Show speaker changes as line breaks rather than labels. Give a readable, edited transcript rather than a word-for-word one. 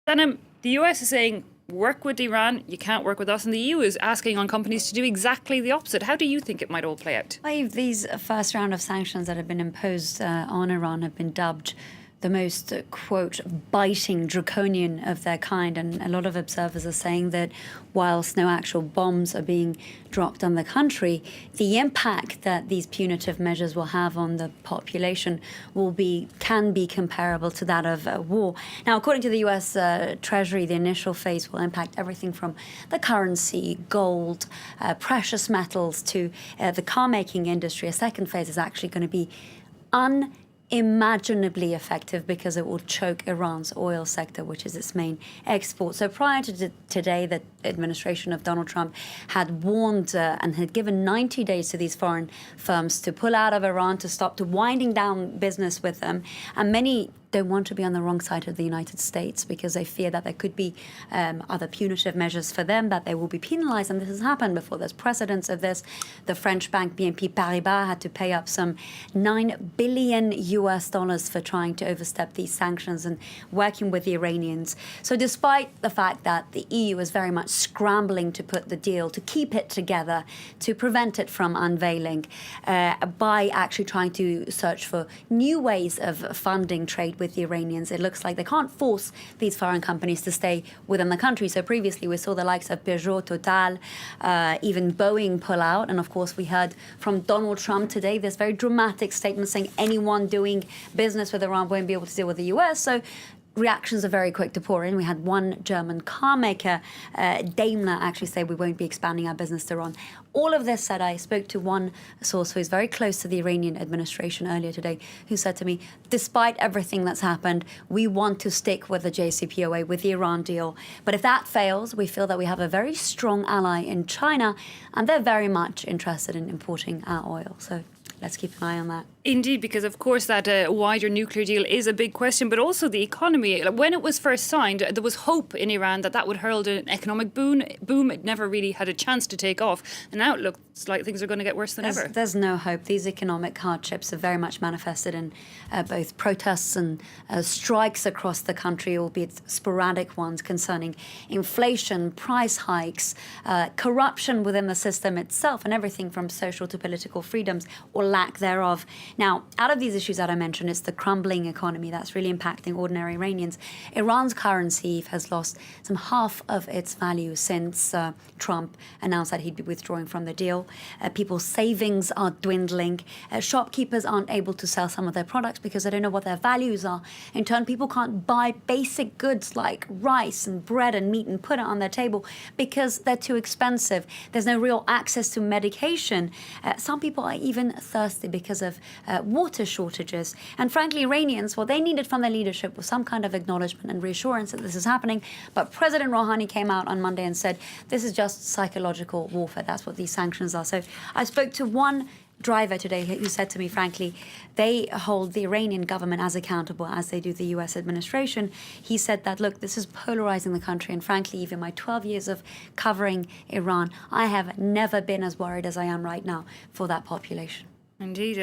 Sanam, the US is saying, work with Iran, you can't work with us. And the EU is asking on companies to do exactly the opposite. How do you think it might all play out?
These first round of sanctions that have been imposed on Iran have been dubbed the most, quote, biting, draconian of their kind. And a lot of observers are saying that whilst no actual bombs are being dropped on the country, the impact that these punitive measures will have on the population can be comparable to that of war. Now, according to the US Treasury, the initial phase will impact everything from the currency, gold, precious metals to the car-making industry. A second phase is actually going to be unimaginably effective because it will choke Iran's oil sector, which is its main export. So prior to today, the administration of Donald Trump had warned and had given 90 days to these foreign firms to pull out of Iran, to winding down business with them. And many don't want to be on the wrong side of the United States because they fear that there could be other punitive measures for them, that they will be penalized. And this has happened before. There's precedents of this. The French bank BNP Paribas had to pay up some $9 billion for trying to overstep these sanctions and working with the Iranians. So despite the fact that the EU is very much scrambling to put the deal, to keep it together, to prevent it from unveiling, by actually trying to search for new ways of funding trade with the Iranians, it looks like they can't force these foreign companies to stay within the country. So previously we saw the likes of Peugeot, Total, even Boeing pull out. And of course we heard from Donald Trump today this very dramatic statement saying anyone doing business with Iran won't be able to deal with the US. So reactions are very quick to pour in. We had one German car maker, Daimler, actually say we won't be expanding our business to Iran. All of this said, I spoke to one source who is very close to the Iranian administration earlier today, who said to me, despite everything that's happened, we want to stick with the JCPOA, with the Iran deal. But if that fails, we feel that we have a very strong ally in China, and they're very much interested in importing our oil. So let's keep an eye on that.
Indeed, because of course that wider nuclear deal is a big question, but also the economy. When it was first signed, there was hope in Iran that would herald an economic boom. It never really had a chance to take off. And now it looks like things are going to get worse than ever.
There's no hope. These economic hardships are very much manifested in both protests and strikes across the country, albeit sporadic ones concerning inflation, price hikes, corruption within the system itself, and everything from social to political freedoms or lack thereof. Now, out of these issues that I mentioned, it's the crumbling economy that's really impacting ordinary Iranians. Iran's currency has lost some half of its value since Trump announced that he'd be withdrawing from the deal. People's savings are dwindling. Shopkeepers aren't able to sell some of their products because they don't know what their values are. In turn, people can't buy basic goods like rice and bread and meat and put it on their table because they're too expensive. There's no real access to medication. Some people are even thirsty because of water shortages. And frankly, Iranians, what they needed from their leadership was some kind of acknowledgement and reassurance that this is happening. But President Rouhani came out on Monday and said, this is just psychological warfare. That's what these sanctions are. So I spoke to one driver today who said to me, frankly, they hold the Iranian government as accountable as they do the US administration. He said that, look, this is polarizing the country. And frankly, even my 12 years of covering Iran, I have never been as worried as I am right now for that population.
Indeed.